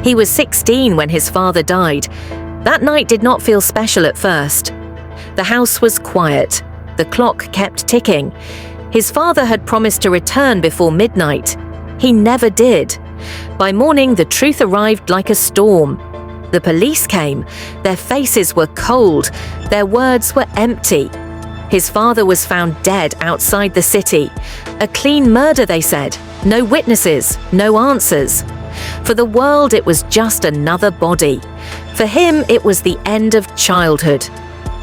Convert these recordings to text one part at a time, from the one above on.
He was 16 when his father died. That night did not feel special at first. The house was quiet. The clock kept ticking. His father had promised to return before midnight. He never did. By morning, the truth arrived like a storm. The police came. Their faces were cold. Their words were empty. His father was found dead outside the city. A clean murder, they said. No witnesses, no answers. For the world, it was just another body. For him, it was the end of childhood.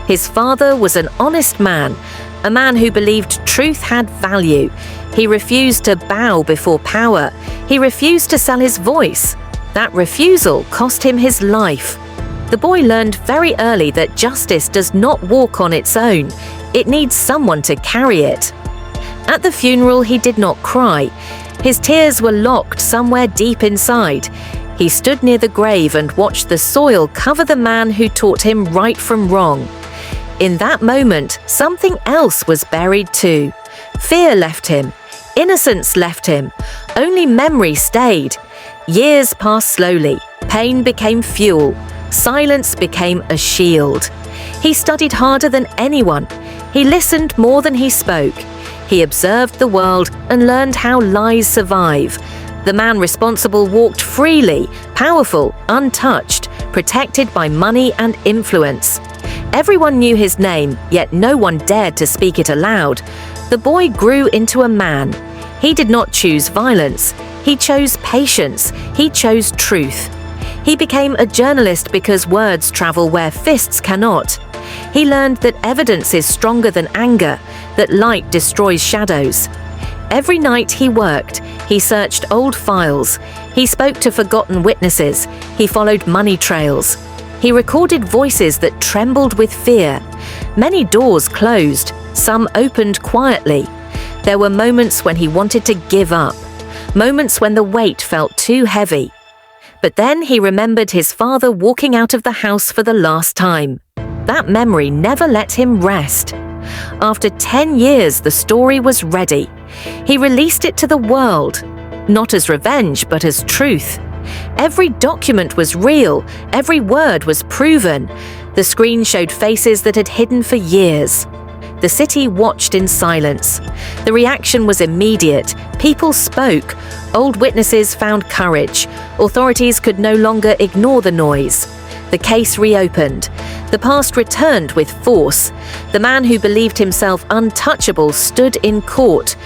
His father was an honest man, a man who believed truth had value. He refused to bow before power. He refused to sell his voice. That refusal cost him his life. The boy learned very early that justice does not walk on its own. It needs someone to carry it. At the funeral, he did not cry. His tears were locked somewhere deep inside. He stood near the grave and watched the soil cover the man who taught him right from wrong. In that moment, something else was buried too. Fear left him. Innocence left him. Only memory stayed. Years passed slowly. Pain became fuel. Silence became a shield. He studied harder than anyone. He listened more than he spoke. He observed the world and learned how lies survive. The man responsible walked freely, powerful, untouched, protected by money and influence. Everyone knew his name, yet no one dared to speak it aloud. The boy grew into a man. He did not choose violence. He chose patience. He chose truth. He became a journalist because words travel where fists cannot. He learned that evidence is stronger than anger, that light destroys shadows. Every night he worked. He searched old files. He spoke to forgotten witnesses. He followed money trails. He recorded voices that trembled with fear. Many doors closed. Some opened quietly. There were moments when he wanted to give up. Moments when the weight felt too heavy. But then he remembered his father walking out of the house for the last time. That memory never let him rest. After 10 years, the story was ready. He released it to the world, not as revenge, but as truth. Every document was real. Every word was proven. The screen showed faces that had hidden for years. The city watched in silence. The reaction was immediate. People spoke. Old witnesses found courage. Authorities could no longer ignore the noise. The case reopened. The past returned with force. The man who believed himself untouchable stood in court.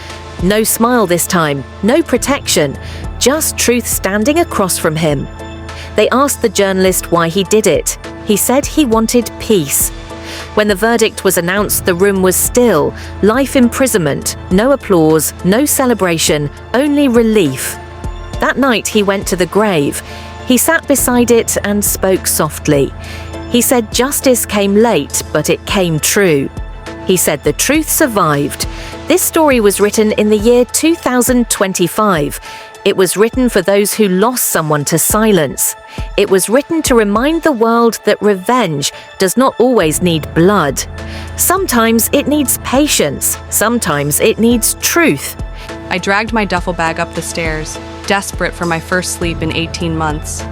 No smile this time, no protection, just truth standing across from him. They asked the journalist why he did it. He said he wanted peace. When the verdict was announced, the room was still. Life imprisonment, no applause, no celebration, only relief. That night he went to the grave. He sat beside it and spoke softly. He said justice came late, but it came true. He said the truth survived. This story was written in the year 2025. It was written for those who lost someone to silence. It was written to remind the world that revenge does not always need blood. Sometimes it needs patience. Sometimes it needs truth. I dragged my duffel bag up the stairs, desperate for my first sleep in 18 months.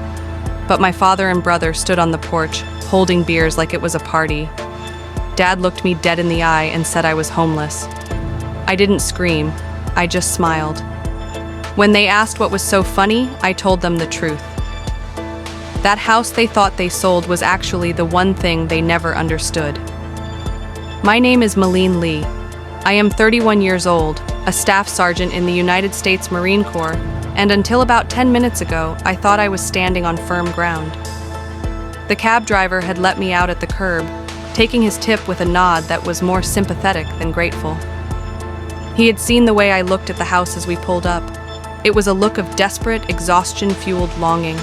But my father and brother stood on the porch, holding beers like it was a party. Dad looked me dead in the eye and said I was homeless. I didn't scream. I just smiled. When they asked what was so funny, I told them the truth. That house they thought they sold was actually the one thing they never understood. My name is Malene Lee. I am 31 years old, a staff sergeant in the United States Marine Corps, and until about 10 minutes ago, I thought I was standing on firm ground. The cab driver had let me out at the curb, taking his tip with a nod that was more sympathetic than grateful. He had seen the way I looked at the house as we pulled up. It was a look of desperate, exhaustion-fueled longing.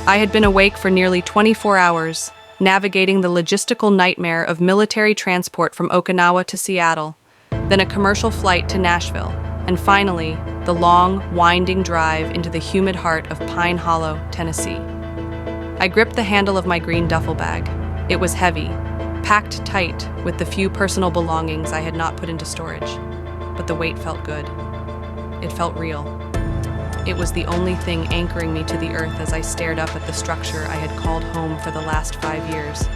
I had been awake for nearly 24 hours, navigating the logistical nightmare of military transport from Okinawa to Seattle, then a commercial flight to Nashville, and finally, the long, winding drive into the humid heart of Pine Hollow, Tennessee. I gripped the handle of my green duffel bag. It was heavy, packed tight with the few personal belongings I had not put into storage. But the weight felt good. It felt real. It was the only thing anchoring me to the earth as I stared up at the structure I had called home for the last 5 years.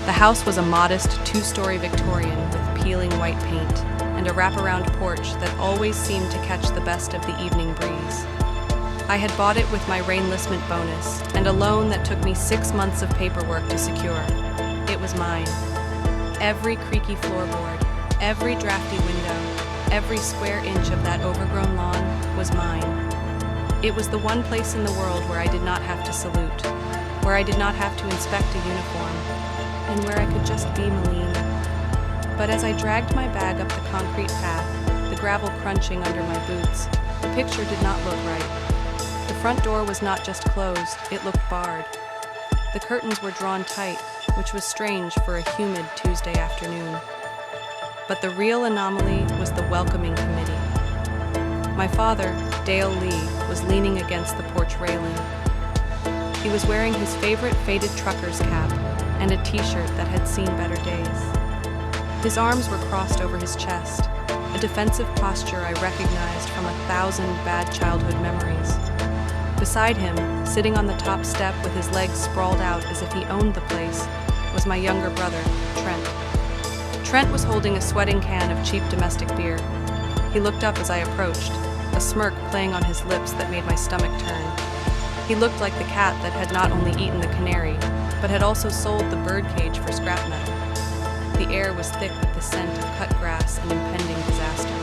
The house was a modest 2-story Victorian with peeling white paint and a wraparound porch that always seemed to catch the best of the evening breeze. I had bought it with my rainlessment bonus and a loan that took me 6 months of paperwork to secure. It was mine. Every creaky floorboard, every drafty window, every square inch of that overgrown lawn was mine. It was the one place in the world where I did not have to salute, where I did not have to inspect a uniform, and where I could just be Malene. But as I dragged my bag up the concrete path, the gravel crunching under my boots, the picture did not look right. The front door was not just closed, it looked barred. The curtains were drawn tight, which was strange for a humid Tuesday afternoon. But the real anomaly was the welcoming committee. My father, Dale Lee, was leaning against the porch railing. He was wearing his favorite faded trucker's cap and a t-shirt that had seen better days. His arms were crossed over his chest, a defensive posture I recognized from 1,000 bad childhood memories. Beside him, sitting on the top step with his legs sprawled out as if he owned the place, was my younger brother, Trent. Trent was holding a sweating can of cheap domestic beer. He looked up as I approached, a smirk playing on his lips that made my stomach turn. He looked like the cat that had not only eaten the canary, but had also sold the birdcage for scrap metal. The air was thick with the scent of cut grass and impending disaster.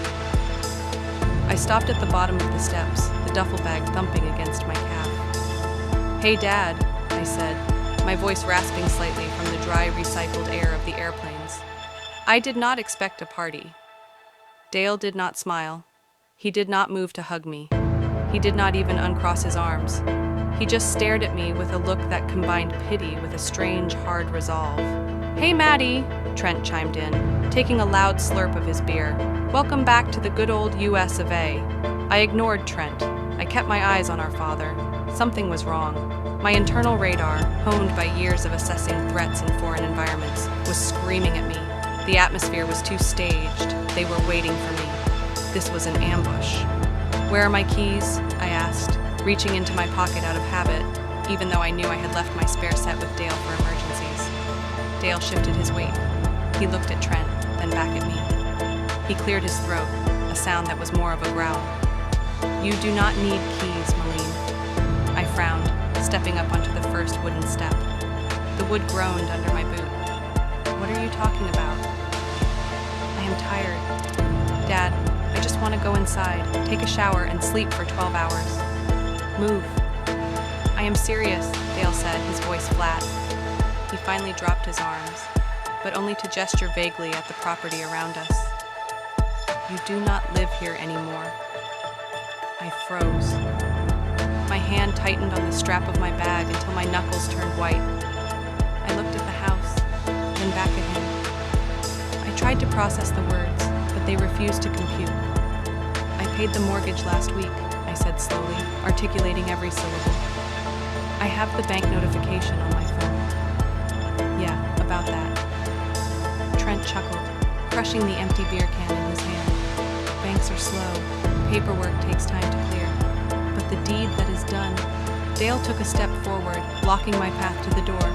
I stopped at the bottom of the steps, the duffel bag thumping against my calf. "Hey, Dad," I said, my voice rasping slightly from the dry, recycled air of the airplanes. I did not expect a party. Dale did not smile. He did not move to hug me. He did not even uncross his arms. He just stared at me with a look that combined pity with a strange, hard resolve. "Hey, Maddie," Trent chimed in, taking a loud slurp of his beer. "Welcome back to the good old US of A." I ignored Trent. I kept my eyes on our father. Something was wrong. My internal radar, honed by years of assessing threats in foreign environments, was screaming at me. The atmosphere was too staged. They were waiting for me. This was an ambush. "Where are my keys?" I asked, reaching into my pocket out of habit, even though I knew I had left my spare set with Dale for emergencies. Dale shifted his weight. He looked at Trent, then back at me. He cleared his throat, a sound that was more of a growl. "You do not need keys, Malene." I frowned, stepping up onto the first wooden step. The wood groaned under my boot. "What are you talking about?" "I am tired. Dad, I just want to go inside, take a shower, and sleep for 12 hours. Move." "I am serious," Dale said, his voice flat. He finally dropped his arms, but only to gesture vaguely at the property around us. "You do not live here anymore." I froze. My hand tightened on the strap of my bag until my knuckles turned white. I looked at the house, then back at him. I tried to process the words, but they refused to compute. "I paid the mortgage last week," I said slowly, articulating every syllable. "I have the bank notification on my phone." "Yeah, about that." Trent chuckled, crushing the empty beer can in his hand. "Banks are slow. Paperwork takes time to clear. But the deed that is done." Dale took a step forward, blocking my path to the door.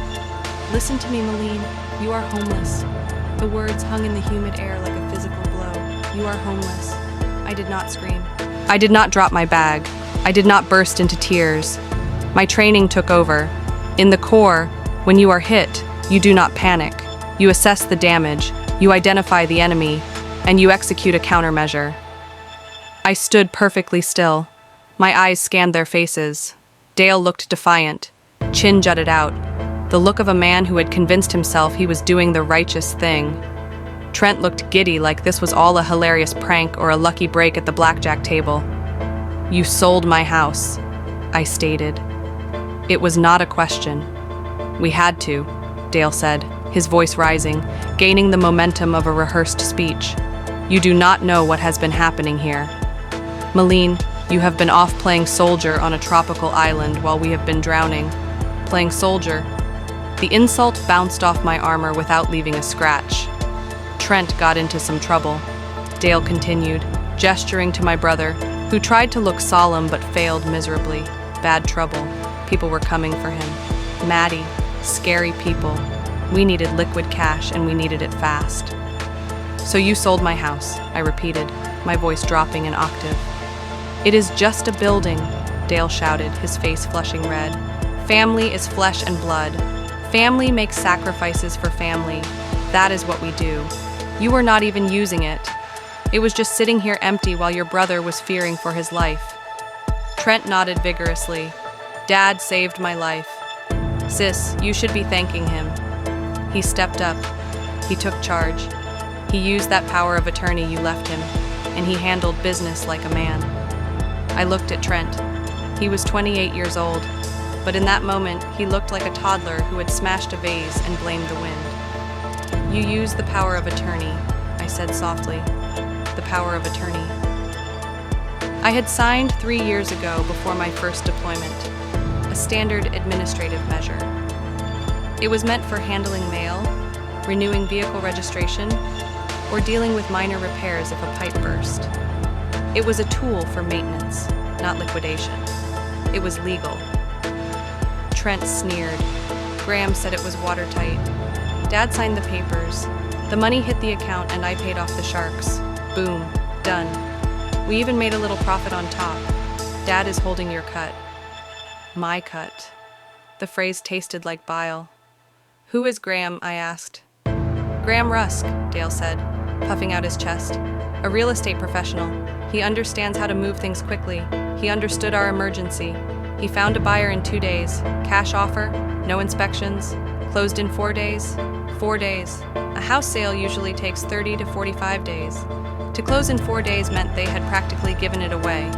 "Listen to me, Malene. You are homeless." The words hung in the humid air like a physical blow. "You are homeless." I did not scream. I did not drop my bag. I did not burst into tears. My training took over. In the Corps, when you are hit, you do not panic. You assess the damage, you identify the enemy, and you execute a countermeasure. I stood perfectly still. My eyes scanned their faces. Dale looked defiant, chin jutted out, the look of a man who had convinced himself he was doing the righteous thing. Trent looked giddy, like this was all a hilarious prank or a lucky break at the blackjack table. "You sold my house," I stated. It was not a question. "We had to," Dale said, his voice rising, gaining the momentum of a rehearsed speech. "You do not know what has been happening here. Malene, you have been off playing soldier on a tropical island while we have been drowning. Playing soldier." The insult bounced off my armor without leaving a scratch. "Trent got into some trouble," Dale continued, gesturing to my brother, who tried to look solemn but failed miserably. Bad trouble. People were coming for him. Maddie, scary people. We needed liquid cash and we needed it fast. So you sold my house, I repeated, my voice dropping an octave. It is just a building, Dale shouted, his face flushing red. Family is flesh and blood. Family makes sacrifices for family. That is what we do. You were not even using it. It was just sitting here empty while your brother was fearing for his life. Trent nodded vigorously. Dad saved my life. Sis, you should be thanking him. He stepped up. He took charge. He used that power of attorney you left him, and he handled business like a man. I looked at Trent. He was 28 years old, but in that moment, he looked like a toddler who had smashed a vase and blamed the wind. You used the power of attorney, I said softly. The power of attorney. I had signed 3 years ago before my first deployment, a standard administrative measure. It was meant for handling mail, renewing vehicle registration, or dealing with minor repairs if a pipe burst. It was a tool for maintenance, not liquidation. It was legal. Trent sneered. Graham said it was watertight. Dad signed the papers. The money hit the account and I paid off the sharks. Boom. Done. We even made a little profit on top. Dad is holding your cut. My cut. The phrase tasted like bile. Who is Graham? I asked. Graham Rusk, Dale said, puffing out his chest. A real estate professional. He understands how to move things quickly. He understood our emergency. He found a buyer in 2 days. Cash offer, no inspections. Closed in 4 days. 4 days. A house sale usually takes 30 to 45 days. To close in 4 days meant they had practically given it away.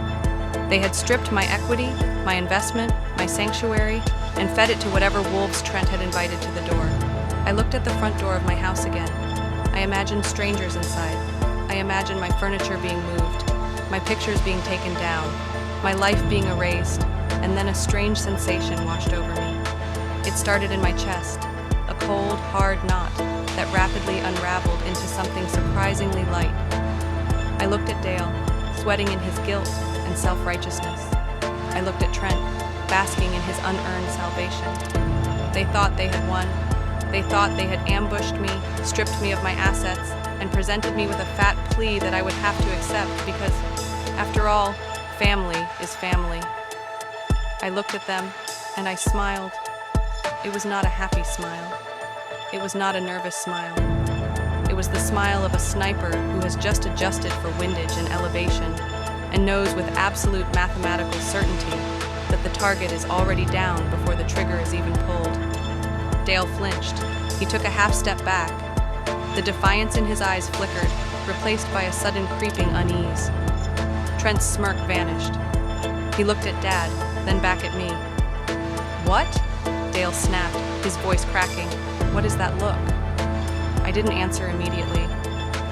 They had stripped my equity, my investment, my sanctuary, and fed it to whatever wolves Trent had invited to the door. I looked at the front door of my house again. I imagined strangers inside. I imagined my furniture being moved, my pictures being taken down, my life being erased, and then a strange sensation washed over me. It started in my chest, a cold, hard knot that rapidly unraveled into something surprisingly light. I looked at Dale, sweating in his guilt and self-righteousness. I looked at Trent, basking in his unearned salvation. They thought they had won. They thought they had ambushed me, stripped me of my assets, and presented me with a fat plea that I would have to accept because, after all, family is family. I looked at them, and I smiled. It was not a happy smile. It was not a nervous smile. It was the smile of a sniper who has just adjusted for windage and elevation, and knows with absolute mathematical certainty that the target is already down before the trigger is even pulled. Dale flinched. He took a half step back. The defiance in his eyes flickered, replaced by a sudden creeping unease. Trent's smirk vanished. He looked at Dad, then back at me. What? Dale snapped, his voice cracking. What is that look? I didn't answer immediately.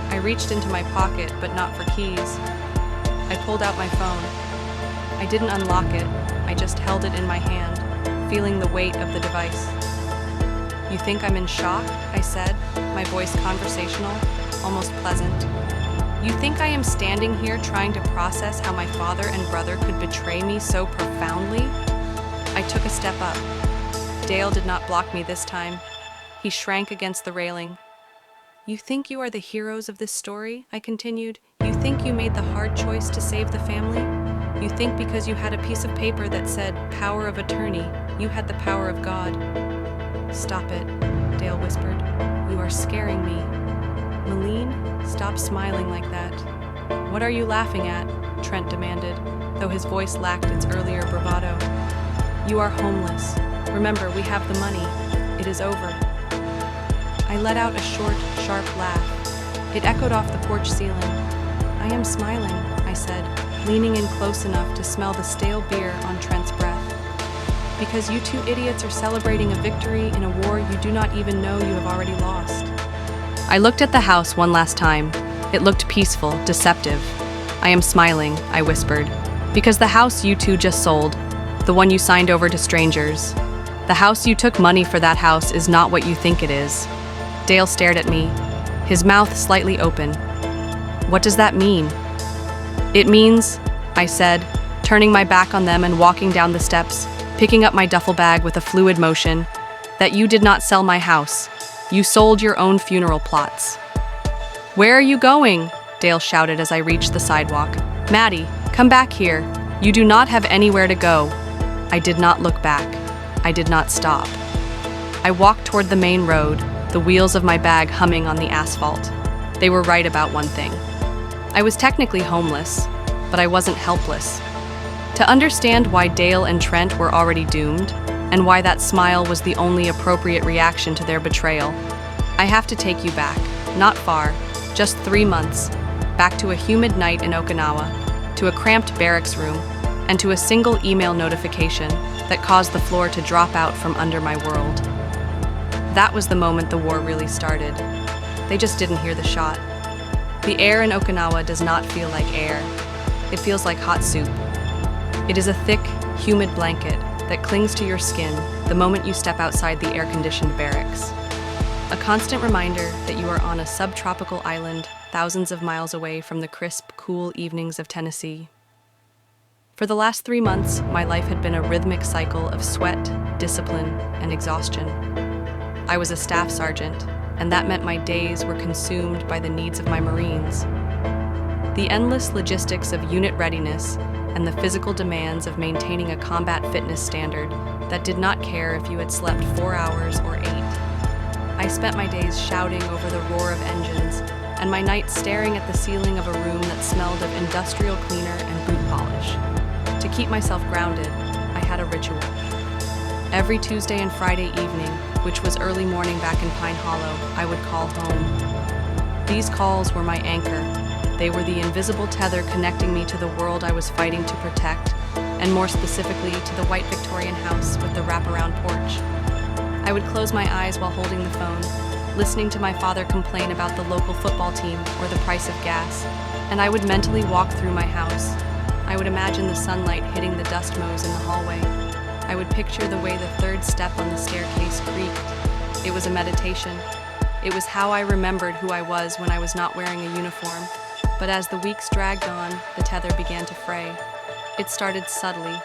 I reached into my pocket, but not for keys. I pulled out my phone. I didn't unlock it. I just held it in my hand, feeling the weight of the device. You think I'm in shock? I said, my voice conversational, almost pleasant. You think I am standing here trying to process how my father and brother could betray me so profoundly? I took a step up. Dale did not block me this time. He shrank against the railing. You think you are the heroes of this story? I continued. You think you made the hard choice to save the family? You think because you had a piece of paper that said power of attorney, you had the power of God? Stop it, Dale whispered. You are scaring me. Malene, stop smiling like that. What are you laughing at? Trent demanded, though his voice lacked its earlier bravado. You are homeless. Remember, we have the money. It is over. I let out a short, sharp laugh. It echoed off the porch ceiling. I am smiling, I said, leaning in close enough to smell the stale beer on Trent's breath. Because you two idiots are celebrating a victory in a war you do not even know you have already lost. I looked at the house one last time. It looked peaceful, deceptive. I am smiling, I whispered, because the house you two just sold, the one you signed over to strangers, the house you took money for, that house is not what you think it is. Dale stared at me, his mouth slightly open. What does that mean? It means I said, turning my back on them and walking down the steps, picking up my duffel bag with a fluid motion, that you did not sell my house. You sold your own funeral plots. Where are you going? Dale shouted as I reached the sidewalk. Maddie, come back here. You do not have anywhere to go. I did not look back. I did not stop. I walked toward the main road, the wheels of my bag humming on the asphalt. They were right about one thing. I was technically homeless, but I wasn't helpless. To understand why Dale and Trent were already doomed, and why that smile was the only appropriate reaction to their betrayal, I have to take you back, not far, just 3 months, back to a humid night in Okinawa, to a cramped barracks room, and to a single email notification that caused the floor to drop out from under my world. That was the moment the war really started. They just didn't hear the shot. The air in Okinawa does not feel like air. It feels like hot soup. It is a thick, humid blanket that clings to your skin the moment you step outside the air-conditioned barracks. A constant reminder that you are on a subtropical island thousands of miles away from the crisp, cool evenings of Tennessee. For the last 3 months, my life had been a rhythmic cycle of sweat, discipline, and exhaustion. I was a staff sergeant, and that meant my days were consumed by the needs of my Marines. The endless logistics of unit readiness and the physical demands of maintaining a combat fitness standard that did not care if you had slept 4 hours or 8. I spent my days shouting over the roar of engines, and my nights staring at the ceiling of a room that smelled of industrial cleaner and boot polish. To keep myself grounded, I had a ritual. Every Tuesday and Friday evening, which was early morning back in Pine Hollow, I would call home. These calls were my anchor. They were the invisible tether connecting me to the world I was fighting to protect, and more specifically to the white Victorian house with the wraparound porch. I would close my eyes while holding the phone, listening to my father complain about the local football team or the price of gas, and I would mentally walk through my house. I would imagine the sunlight hitting the dust mows in the hallway. I would picture the way the third step on the staircase creaked. It was a meditation. It was how I remembered who I was when I was not wearing a uniform. But as the weeks dragged on, the tether began to fray. It started subtly.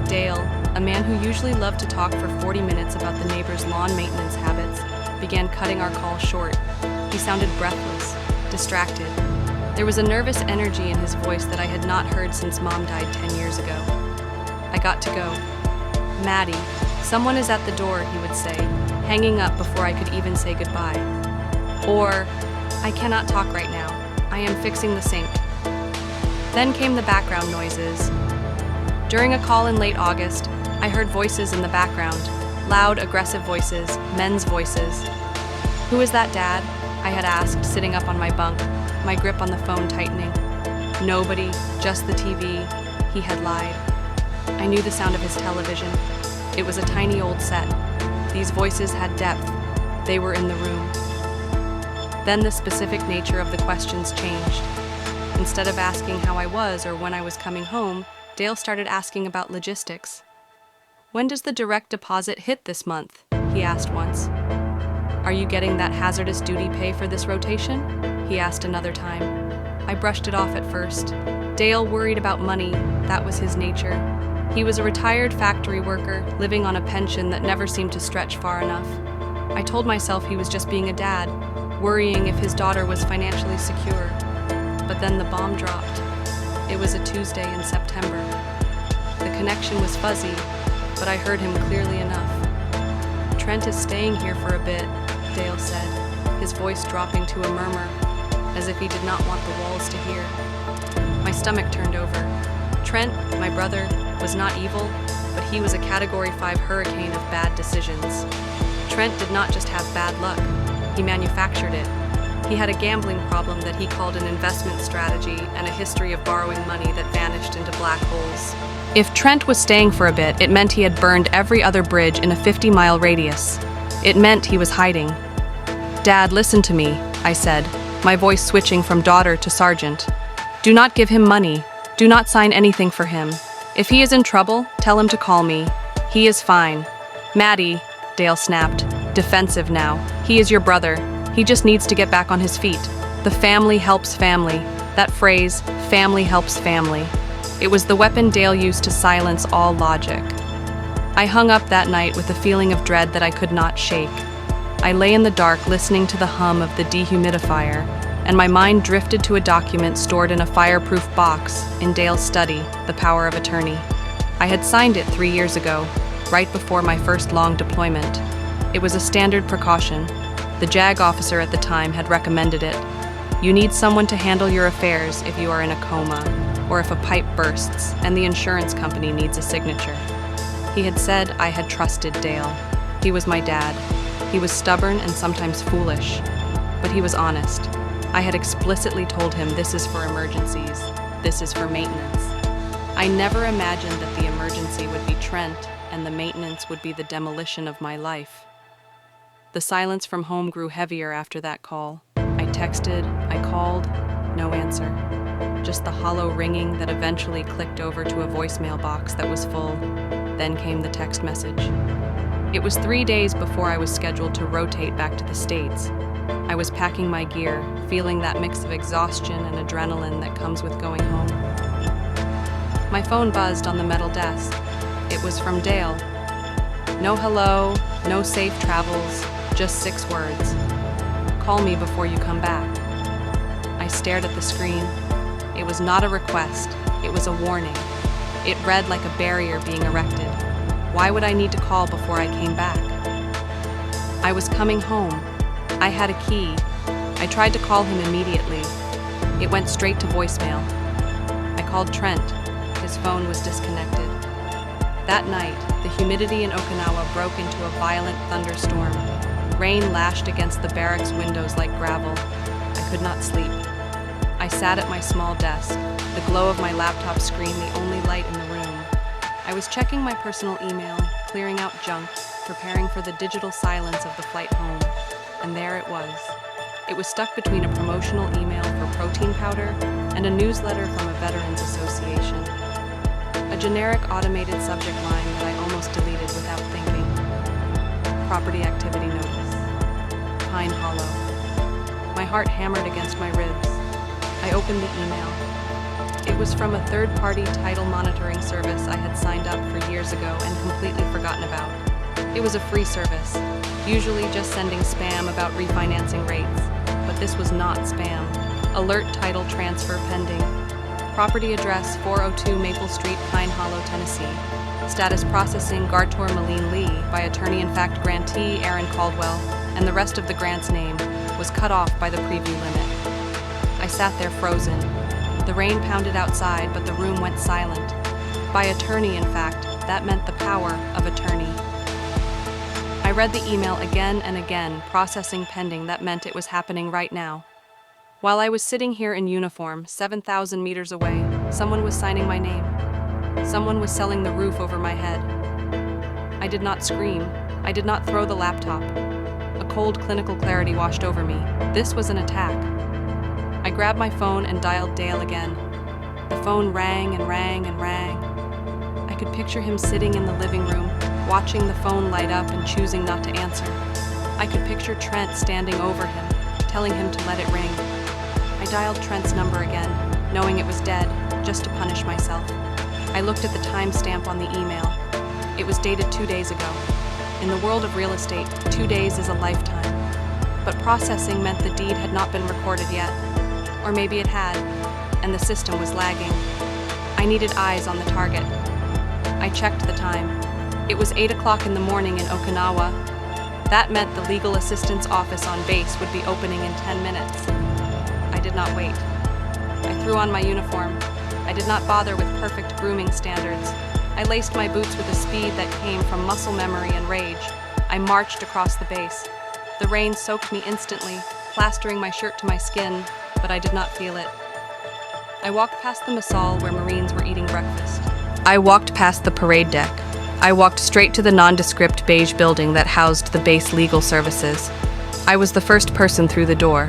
Dale, a man who usually loved to talk for 40 minutes about the neighbor's lawn maintenance habits, began cutting our call short. He sounded breathless, distracted. There was a nervous energy in his voice that I had not heard since Mom died 10 years ago. I got to go. Maddie, someone is at the door, he would say, hanging up before I could even say goodbye. Or, I cannot talk right now. I am fixing the sink. Then came the background noises. During a call in late August, I heard voices in the background, loud, aggressive voices, men's voices. Who is that, Dad? I had asked, sitting up on my bunk, my grip on the phone tightening. Nobody, just the TV. He had lied. I knew the sound of his television. It was a tiny old set. These voices had depth. They were in the room. Then the specific nature of the questions changed. Instead of asking how I was or when I was coming home, Dale started asking about logistics. When does the direct deposit hit this month? He asked once. Are you getting that hazardous duty pay for this rotation? He asked another time. I brushed it off at first. Dale worried about money. That was his nature. He was a retired factory worker, living on a pension that never seemed to stretch far enough. I told myself he was just being a dad, worrying if his daughter was financially secure. But then the bomb dropped. It was a Tuesday in September. The connection was fuzzy, but I heard him clearly enough. Trent is staying here for a bit, Dale said, his voice dropping to a murmur, as if he did not want the walls to hear. My stomach turned over. Trent, my brother, was not evil, but he was a Category 5 hurricane of bad decisions. Trent did not just have bad luck. He manufactured it. He had a gambling problem that he called an investment strategy and a history of borrowing money that vanished into black holes. If Trent was staying for a bit, it meant he had burned every other bridge in a 50-mile radius. It meant he was hiding. Dad, listen to me, I said, my voice switching from daughter to sergeant. Do not give him money. Do not sign anything for him. If he is in trouble, tell him to call me. He is fine. Maddie, Dale snapped, defensive now. He is your brother. He just needs to get back on his feet. The family helps family. That phrase, family helps family. It was the weapon Dale used to silence all logic. I hung up that night with a feeling of dread that I could not shake. I lay in the dark listening to the hum of the dehumidifier, and my mind drifted to a document stored in a fireproof box in Dale's study, The Power of Attorney. I had signed it 3 years ago, right before my first long deployment. It was a standard precaution. The JAG officer at the time had recommended it. You need someone to handle your affairs if you are in a coma, or if a pipe bursts and the insurance company needs a signature. He had said I had trusted Dale. He was my dad. He was stubborn and sometimes foolish, but he was honest. I had explicitly told him this is for emergencies, this is for maintenance. I never imagined that the emergency would be Trent and the maintenance would be the demolition of my life. The silence from home grew heavier after that call. I texted, I called, no answer. Just the hollow ringing that eventually clicked over to a voicemail box that was full. Then came the text message. It was 3 days before I was scheduled to rotate back to the States. I was packing my gear, feeling that mix of exhaustion and adrenaline that comes with going home. My phone buzzed on the metal desk. It was from Dale. No hello, no safe travels, just 6 words. Call me before you come back. I stared at the screen. It was not a request, it was a warning. It read like a barrier being erected. Why would I need to call before I came back? I was coming home. I had a key. I tried to call him immediately. It went straight to voicemail. I called Trent. His phone was disconnected. That night, the humidity in Okinawa broke into a violent thunderstorm. Rain lashed against the barracks windows like gravel. I could not sleep. I sat at my small desk, the glow of my laptop screen the only light in the room. I was checking my personal email, clearing out junk, preparing for the digital silence of the flight home. And there it was. It was stuck between a promotional email for protein powder and a newsletter from a veterans association. A generic automated subject line that I almost deleted without thinking. Property activity notice. Pine Hollow. My heart hammered against my ribs. I opened the email. It was from a third-party title monitoring service I had signed up for years ago and completely forgotten about. It was a free service, usually just sending spam about refinancing rates, but this was not spam. Alert title transfer pending. Property address 402 Maple Street, Pine Hollow, Tennessee. Status processing Gartor Malene Lee by attorney-in-fact grantee Aaron Caldwell, and the rest of the grant's name was cut off by the preview limit. I sat there frozen. The rain pounded outside, but the room went silent. By attorney, in fact, that meant the power of attorney. I read the email again and again, processing pending. That meant it was happening right now. While I was sitting here in uniform, 7,000 meters away, someone was signing my name. Someone was selling the roof over my head. I did not scream. I did not throw the laptop. A cold clinical clarity washed over me. This was an attack. I grabbed my phone and dialed Dale again. The phone rang and rang and rang. I could picture him sitting in the living room, watching the phone light up and choosing not to answer. I could picture Trent standing over him, telling him to let it ring. I dialed Trent's number again, knowing it was dead, just to punish myself. I looked at the timestamp on the email. It was dated 2 days ago. In the world of real estate, 2 days is a lifetime. But processing meant the deed had not been recorded yet. Or maybe it had, and the system was lagging. I needed eyes on the target. I checked the time. It was 8 o'clock in the morning in Okinawa. That meant the legal assistance office on base would be opening in 10 minutes. I did not wait. I threw on my uniform. I did not bother with perfect grooming standards. I laced my boots with a speed that came from muscle memory and rage. I marched across the base. The rain soaked me instantly, plastering my shirt to my skin, but I did not feel it. I walked past the Masal where Marines were eating breakfast. I walked past the parade deck. I walked straight to the nondescript beige building that housed the base legal services. I was the first person through the door.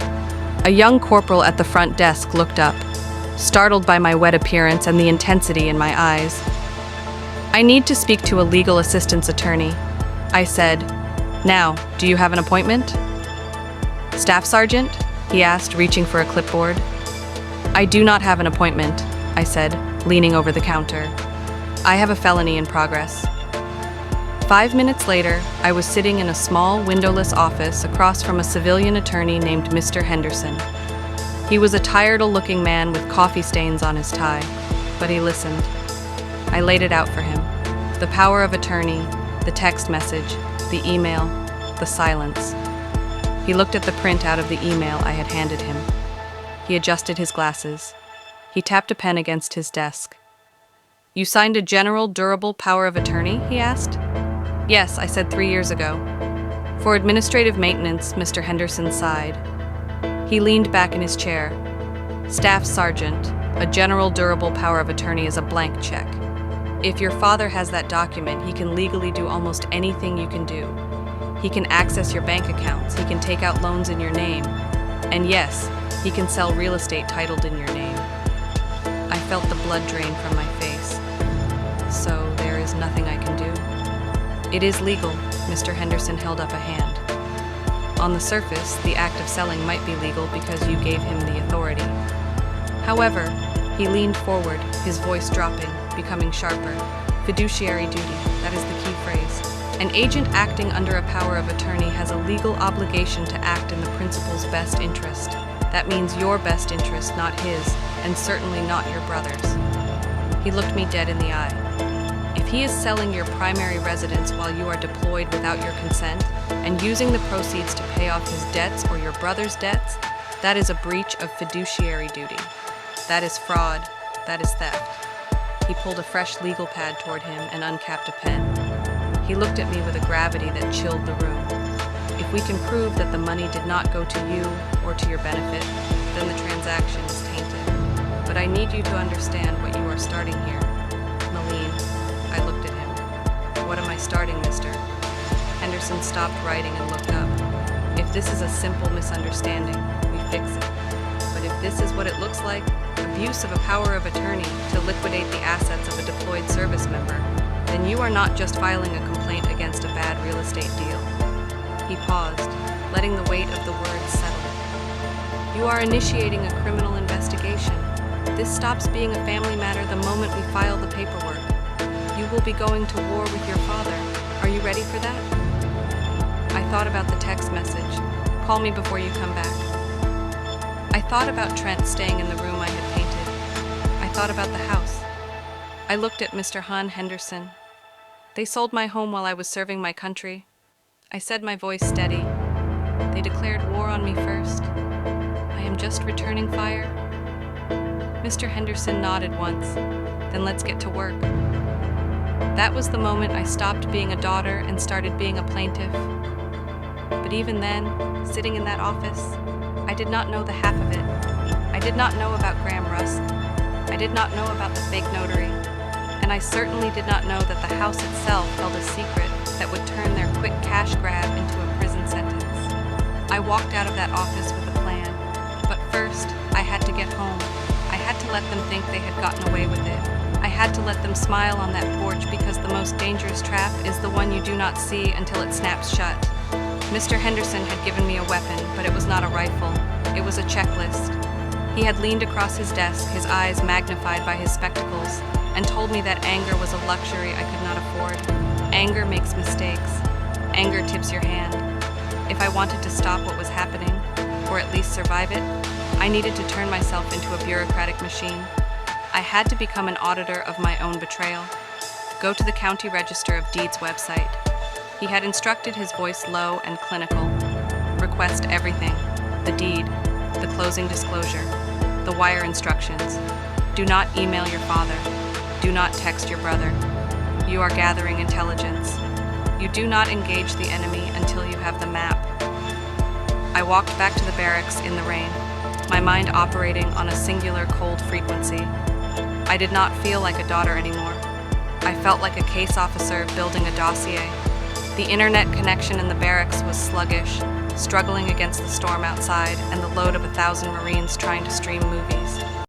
A young corporal at the front desk looked up, startled by my wet appearance and the intensity in my eyes. "I need to speak to a legal assistance attorney," I said. "Now, do you have an appointment?" "Staff Sergeant?" he asked, reaching for a clipboard. "I do not have an appointment," I said. leaning over the counter. I have a felony in progress. 5 minutes later, I was sitting in a small, windowless office across from a civilian attorney named Mr. Henderson. He was a tired-looking man with coffee stains on his tie, but he listened. I laid it out for him. The power of attorney, the text message, the email, the silence. He looked at the print out of the email I had handed him. He adjusted his glasses. He tapped a pen against his desk. "You signed a general durable power of attorney?" he asked. "Yes," I said 3 years ago. "For administrative maintenance," Mr. Henderson sighed. He leaned back in his chair. "Staff Sergeant, a general durable power of attorney is a blank check. If your father has that document, he can legally do almost anything you can do. He can access your bank accounts, he can take out loans in your name, and yes, he can sell real estate titled in your name." I felt the blood drain from my face. "So there is nothing I can do?" "It is legal," Mr. Henderson held up a hand. "On the surface, the act of selling might be legal because you gave him the authority. However," he leaned forward, his voice dropping, becoming sharper, "fiduciary duty, that is the key phrase. An agent acting under a power of attorney has a legal obligation to act in the principal's best interest. That means your best interest, not his, and certainly not your brother's." He looked me dead in the eye. "If he is selling your primary residence while you are deployed without your consent, and using the proceeds to pay off his debts or your brother's debts, that is a breach of fiduciary duty. That is fraud, that is theft." He pulled a fresh legal pad toward him and uncapped a pen. He looked at me with a gravity that chilled the room. "If we can prove that the money did not go to you or to your benefit, then the transaction is tainted. But I need you to understand what you are starting here." "Malene," I looked at him. "What am I starting, mister?" Henderson stopped writing and looked up. "If this is a simple misunderstanding, we fix it. But if this is what it looks like, abuse of a power of attorney to liquidate the assets of a deployed service member, then you are not just filing a complaint against a bad real estate deal." He paused, letting the weight of the words settle. "You are initiating a criminal investigation. This stops being a family matter the moment we file the paperwork. You will be going to war with your father. Are you ready for that?" I thought about the text message. "Call me before you come back." I thought about Trent staying in the room I had painted. I thought about the house. I looked at Mr. Han Henderson. "They sold my home while I was serving my country." I said, my voice steady. "They declared war on me first. I am just returning fire." Mr. Henderson nodded once. "Then let's get to work." That was the moment I stopped being a daughter and started being a plaintiff. But even then, sitting in that office, I did not know the half of it. I did not know about Graham Rusk. I did not know about the fake notary. And I certainly did not know that the house itself held a secret that would turn their quick cash grab into a prison sentence. I walked out of that office with a plan. But first, I had to get home. I had to let them think they had gotten away with it. I had to let them smile on that porch because the most dangerous trap is the one you do not see until it snaps shut. Mr. Henderson had given me a weapon, but it was not a rifle. It was a checklist. He had leaned across his desk, his eyes magnified by his spectacles, and told me that anger was a luxury I could not afford. Anger makes mistakes. Anger tips your hand. If I wanted to stop what was happening, or at least survive it, I needed to turn myself into a bureaucratic machine. I had to become an auditor of my own betrayal. Go to the County Register of Deeds website. He had instructed, his voice low and clinical. Request everything: the deed, the closing disclosure, the wire instructions. Do not email your father. Do not text your brother. You are gathering intelligence. You do not engage the enemy until you have the map. I walked back to the barracks in the rain, my mind operating on a singular cold frequency. I did not feel like a daughter anymore. I felt like a case officer building a dossier. The internet connection in the barracks was sluggish, struggling against the storm outside and the load of 1,000 Marines trying to stream movies.